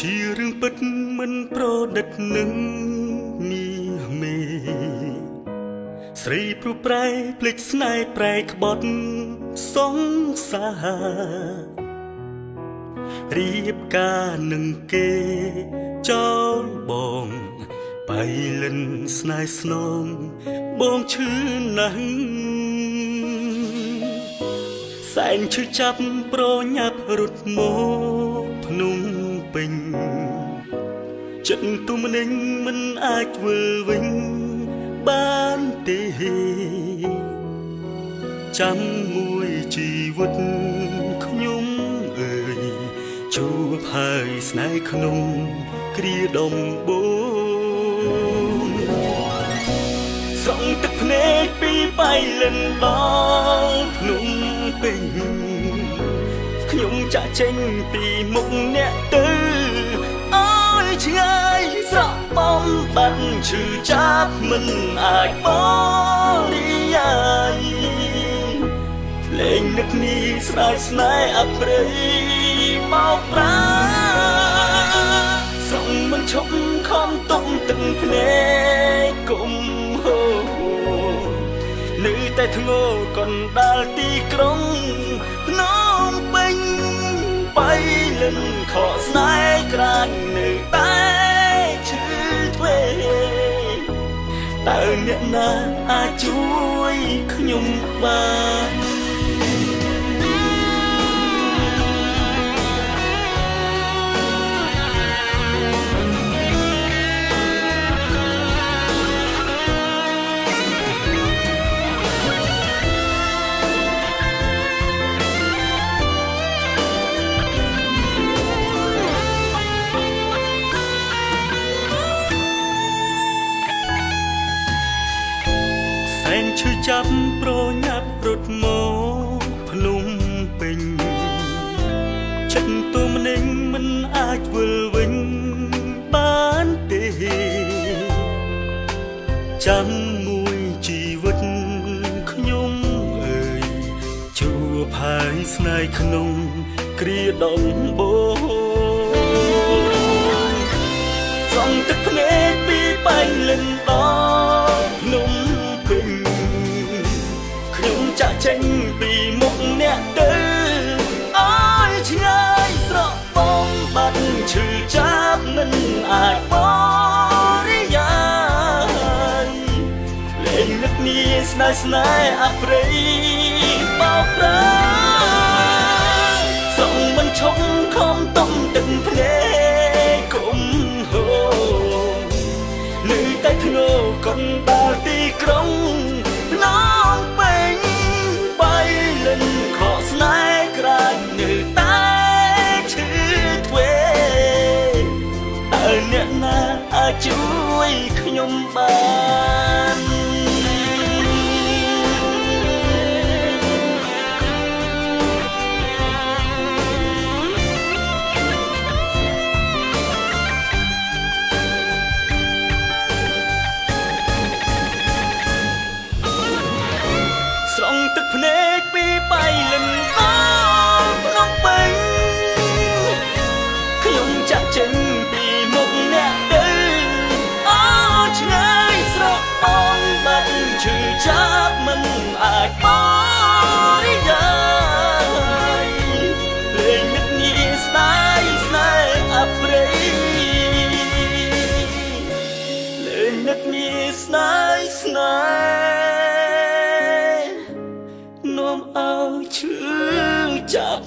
ជារឿងពិតមិនប្រឌិតនឹងមាសមេស្រីព្រោះប្រែភ្លេចស្នេហ៍ប្រែក្បត់សង្សាររៀបការនឹងគេចោលបងបៃលិនស្នេហ៍ស្នងបងឈឺណាស់សែនឈឺចាប់ប្រញាប់រត់មកភ្នំពេញចិត្តទុំនឹងមិនអាចធ្វើវិញបានទេចាំមួយជីវិតខ្ញុំអើយជួបហើយស្នេហ៍ក្នុងគ្រាដំបូងស្រង់ទឹកភ្នែកពីបៃលិនដល់ភ្នំពេញខ្ញុំចាក់ចេញពីមុខអ្នកទៅអើយឆ្ងាយស្រក់បំបាត់ឈឺចាប់មិនអាចបរិយាយលេងនឹកនេះស្ដាយស្នេហ៍អប្រិយមកប្រាស្រង់មិនឈប់ខំទុំទឹកភ្នែកគុំហូនៅតែធ្ងរកណ្ដាលទីក្រុងភ្នំពេញបៃលិនខកស្នេហ៍ក្រាញនៅតែឈឺទ្វេតើអ្នកណាអាចជួយខ្ញុំបានសែនឈឺចាប់ប្រញាប់រត់មកភ្នំពេញចិត្តទុំនឹងមិនអាចវិលវិញបានទេចាំមួយជីវិតខ្ញុំអើយជួបហើយស្នេហ៍ក្នុងគ្រាដំបូងស្រង់ទឹកភ្នែកពីបៃលិនដល់ភ្នំចាក់ចេញពីមុខអ្នកទៅអើយឆ្ងាយស្រក់បំបាត់ឈឺចាប់មិនអាចបរិយាយលេងនឹកនេះស្នេហ៍ស្នេហ៍អប្រិយបោកប្រាស្រង់មិនឈប់ខំទុំទឹកភ្នែកគុំហូនៅតែធ្ងរកណ្ដាលទីក្រុងភ្នំពេញខកស្នេហ៍ក្រាញនៅតែឈឺទ្វេតើអ្នកណាអាចជួយខ្ញុំបានស្រង់ទឹកភ្នែកពីបៃលិនដល់ភ្នំពេញខ្ញុំចាក់ចេញពីមុខអ្នកទៅអើឆ្ងាយស្រកបំបាត់ឈឺចាប់មិនអាចបរិយាយលេងនឹកនេះស្ដាយស្នេហ៍អប្រិយលេងនឹកនេះស្ដាយស្នេហ៍នាំឲ្យឈឺចាប់